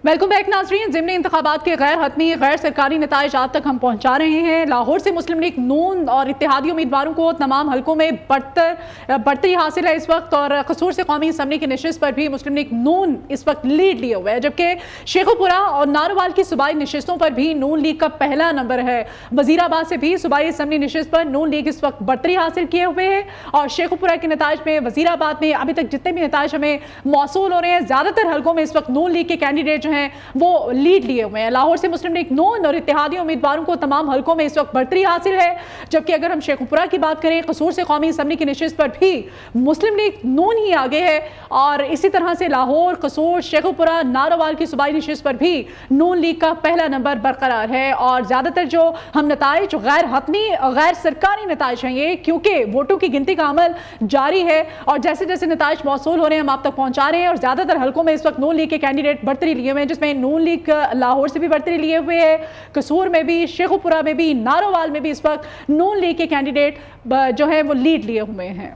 Welcome back ناظرین، ضمنی انتخابات کے غیر حتمی غیر سرکاری نتائج آپ تک ہم پہنچا رہے ہیں۔ لاہور سے مسلم لیگ نون اور اتحادی امیدواروں کو تمام حلقوں میں برتری حاصل ہے اس وقت، اور قصور سے قومی اسمبلی کی نشست پر بھی مسلم لیگ نون اس وقت لیڈ لیے ہوئے ہے، جبکہ شیخو پورہ اور ناروال کی صوبائی نشستوں پر بھی نون لیگ کا پہلا نمبر ہے۔ وزیر آباد سے بھی صوبائی اسمبلی نشست پر نون لیگ اس وقت برتری حاصل کیے ہوئے ہے، اور شیخو پورہ کے نتائج میں، وزیر آباد میں ابھی تک جتنے بھی نتائج ہمیں موصول ہو رہے ہیں، زیادہ تر حلقوں میں اس وقت نون لیگ کے کینڈیڈیٹ ہیں وہ لیڈ لیے ہوئے ہیں۔ لاہور سے مسلم لیگ نون اور اتحادی امیدواروں کو تمام حلقوں میں اس وقت برتری حاصل ہے، جبکہ اگر ہم شیخو پورہ کی بات کریں، قصور سے قومی اسمبلی کی نشست پر بھی مسلم لیگ نون ہی آگے ہے، اور اسی طرح سے لاہور، قصور، شیخو پورہ، ناروال کی صوبائی نشست پر بھی نون لیگ کا پہلا نمبر برقرار ہے۔ اور زیادہ تر جو ہم نتائج غیر حتمی غیر سرکاری نتائج ہیں یہ، کیونکہ ووٹوں کی گنتی کا عمل جاری ہے اور جیسے جیسے نتائج موصول ہو رہے ہیں ہم آپ تک پہنچا رہے ہیں، اور زیادہ تر حلقوں میں اس وقت نون لیگ کے کینڈیڈیٹ برتری لیے ہوئے ہیں، جس میں نون لیگ لاہور سے بھی برتری لیے ہوئے ہیں، قصور میں بھی، شیخو پورہ میں بھی، ناروال میں بھی اس وقت نون لیگ کے کینڈیڈیٹ جو ہیں وہ لیڈ لیے ہوئے ہیں۔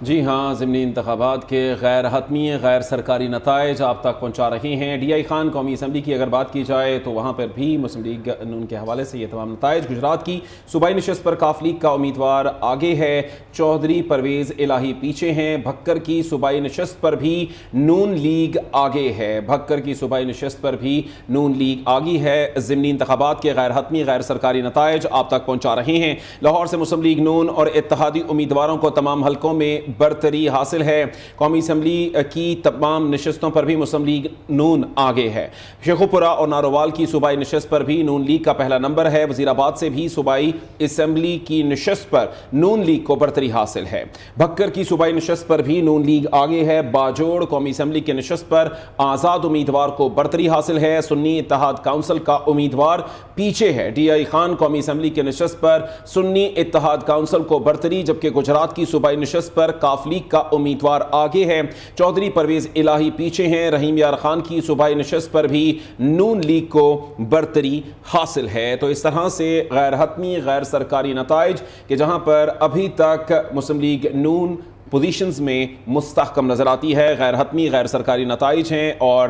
جی ہاں، ضمنی انتخابات کے غیر حتمی غیر سرکاری نتائج آپ تک پہنچا رہے ہیں۔ ڈی آئی خان قومی اسمبلی کی اگر بات کی جائے تو وہاں پر بھی مسلم لیگ نون کے حوالے سے یہ تمام نتائج۔ گجرات کی صوبائی نشست پر کاف لیگ کا امیدوار آگے ہے، چودھری پرویز الہی پیچھے ہیں۔ بھکر کی صوبائی نشست پر بھی نون لیگ آگے ہے، بھکر کی صوبائی نشست پر بھی نون لیگ آگے ہے۔ ضمنی انتخابات کے غیر حتمی غیر سرکاری نتائج آپ تک پہنچا رہے ہیں۔ لاہور سے مسلم لیگ نون اور اتحادی امیدواروں کو تمام حلقوں میں برتری حاصل ہے۔ قومی اسمبلی کی تمام نشستوں پر بھی مسلم لیگ نون آگے ہے۔ شیخو پورہ اور ناروال کی صوبائی نشست پر بھی نون لیگ کا پہلا نمبر ہے۔ وزیر آباد سے بھی صوبائی اسمبلی کی نشست پر نون لیگ کو برتری حاصل ہے۔ بھکر کی صوبائی نشست پر بھی نون لیگ آگے ہے۔ باجوڑ قومی اسمبلی کی نشست پر آزاد امیدوار کو برتری حاصل ہے۔ سنی اتحاد کونسل کا امیدوار پیچھے ہے۔ ڈی آئی خان قومی اسمبلی کی نشست پر سنی اتحاد کونسل کو برتری، جبکہ گجرات کی صوبائی نشست پر کاف لیگ کا امیدوار آگے ہے۔ چودھری پرویز الہی پیچھے ہیں۔ رحیم یار خان کی صوبائی نشست پر بھی نون لیگ کو برتری حاصل ہے۔ تو اس طرح سے غیر حتمی غیر سرکاری نتائج کہ جہاں پر ابھی تک مسلم لیگ نون پوزیشنز میں مستحکم نظر آتی ہے، غیر حتمی غیر سرکاری نتائج ہیں، اور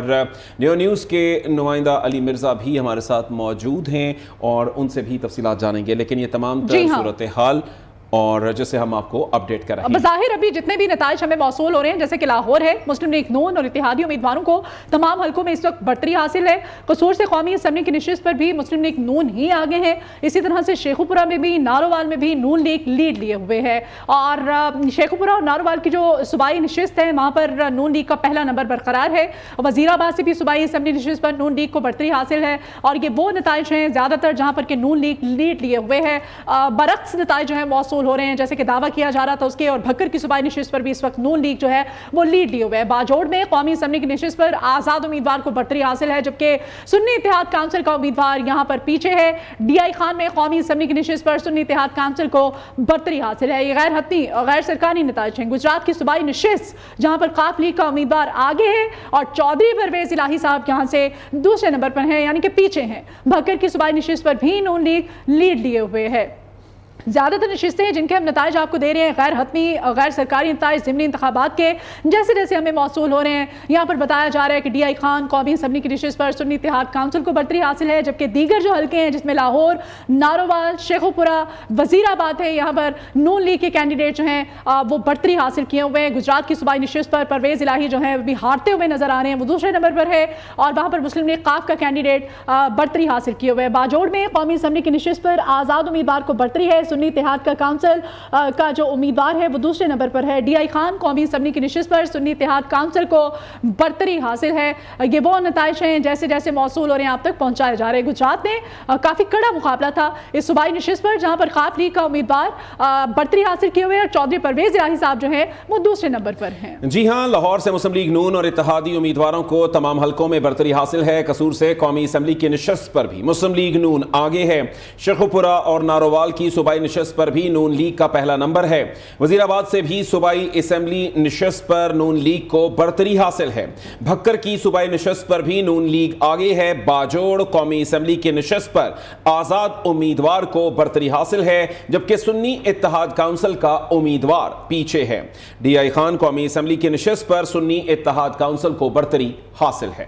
نیو نیوز کے نمائندہ علی مرزا بھی ہمارے ساتھ موجود ہیں اور ان سے بھی تفصیلات جانیں گے، لیکن یہ تمام تر صورتحال اور جسے ہم آپ کو اپڈیٹ کر رہے ہیں۔ بظاہر ابھی جتنے بھی نتائج ہمیں موصول ہو رہے ہیں، جیسے کہ لاہور ہے، مسلم لیگ نون اور اتحادی امیدواروں کو تمام حلقوں میں اس وقت برتری حاصل ہے۔ قصور سے قومی اسمبلی کی نشست پر بھی مسلم لیگ نون ہی آگے ہے۔ اسی طرح سے شیخو پورہ میں بھی، ناروال میں بھی نون لیگ لیڈ لیے ہوئے ہے، اور شیخو پورہ اور ناروال کی جو صوبائی نشست ہے وہاں پر نون لیگ کا پہلا نمبر برقرار ہے۔ وزیر آباد سے بھی صوبائی اسمبلی نشست پر نون لیگ کو برتری حاصل ہے، اور یہ وہ نتائج ہیں زیادہ تر جہاں پر کہ نون لیگ لیڈ لیے ہوئے ہے۔ برعکس نتائج جو ہیں موصول ہو رہے ہیں، جیسے کہ دعویٰ کیا جا رہا تھا اس کے، اور بھکر کی صوبائی نشست پر بھی اس وقت نون لیگ جو ہے وہ لیڈ لیے ہوئے ہے۔ باجوڑ میں قومی اسمبلی کی نشست پر آزاد امیدوار کو برتری حاصل ہے، جبکہ سنی اتحاد کونسل کا امیدوار یہاں پر پیچھے ہے۔ ڈی آئی خان میں قومی اسمبلی کی نشست پر سنی اتحاد کونسل کو برتری حاصل ہے۔ یہ غیر حتمی اور غیر سرکاری نتائج ہیں۔ گجرات کی صوبائی نشست جہاں پر کاف لیگ کا امیدوار آگے ہے اور چودھری پرویز الہی صاحب یہاں سے دوسرے نمبر پر ہیں، یعنی کہ پیچھے ہیں۔ بھکر کی صوبائی نشست پر بھی نون لیگ لیڈ لیے ہوئے ہے۔ زیادہ تر نشستیں جن کے ہم نتائج آپ کو دے رہے ہیں غیر حتمی غیر سرکاری نتائج ضمنی انتخابات کے جیسے جیسے ہمیں موصول ہو رہے ہیں، یہاں پر بتایا جا رہا ہے کہ ڈی آئی خان قومی اسمبلی کی نشست پر سنی اتحاد کونسل کو برتری حاصل ہے، جبکہ دیگر جو حلقے ہیں جس میں لاہور، ناروال، شیخو پورہ، وزیر آباد ہے، یہاں پر نون لیگ کے کینڈیڈیٹ جو ہیں وہ برتری حاصل کیے ہوئے ہیں۔ گجرات کی صوبائی نشست پر پرویز الہی جو ہیں وہ بھی ہارتے ہوئے نظر آ رہے ہیں، وہ دوسرے نمبر پر ہے، اور وہاں پر مسلم لیگ قاف کا کینڈیڈیٹ برتری حاصل کیے ہوئے ہیں۔ باجوڑ میں قومی اسمبلی کی نشست پر آزاد امیدوار کو برتری ہے۔ سنی اتحاد کا کونسل کا جو امیدوار ہے وہ دوسرے نمبر پر ہے۔ ڈی آئی خان قومی اسمبلی کی نشست پر سنی اتحاد کونسل کو برتری حاصل ہے۔ یہ وہ نتائج ہیں جیسے جیسے موصول ہو رہے ہیں آپ تک پہنچائے جا رہے ہیں۔ گجرات میں کافی کڑا مقابلہ تھا اس صوبائی نشست پر، جہاں پر کاف لیگ کا امیدوار برتری حاصل کیے ہوئے اور چودھری پرویز الہی صاحب جو ہیں وہ دوسرے نمبر پر ہیں۔ جی ہاں، لاہور سے مسلم لیگ نون اور اتحادی امیدواروں کو تمام حلقوں میں برتری حاصل ہے۔ قصور سے قومی اسمبلی کی نشست پر بھی مسلم لیگ نون آگے ہے۔ شیخو پورہ اور ناروال کی صوبائی نشست پر بھی نون لیگ کا پہلا نمبر ہے۔ وزیر آباد سے بھی صوبائی اسمبلی نشست پر نون لیگ کو برتری حاصل ہے۔ بھکر کی صوبائی نشست پر بھی نون لیگ آگے ہے۔ باجوڑ قومی اسمبلی کی نشست پر آزاد امیدوار کو برتری حاصل ہے، جبکہ سنی اتحاد کونسل کا امیدوار پیچھے ہے۔ ڈی آئی خان قومی اسمبلی کی نشست پر سنی اتحاد کونسل کو برتری حاصل ہے۔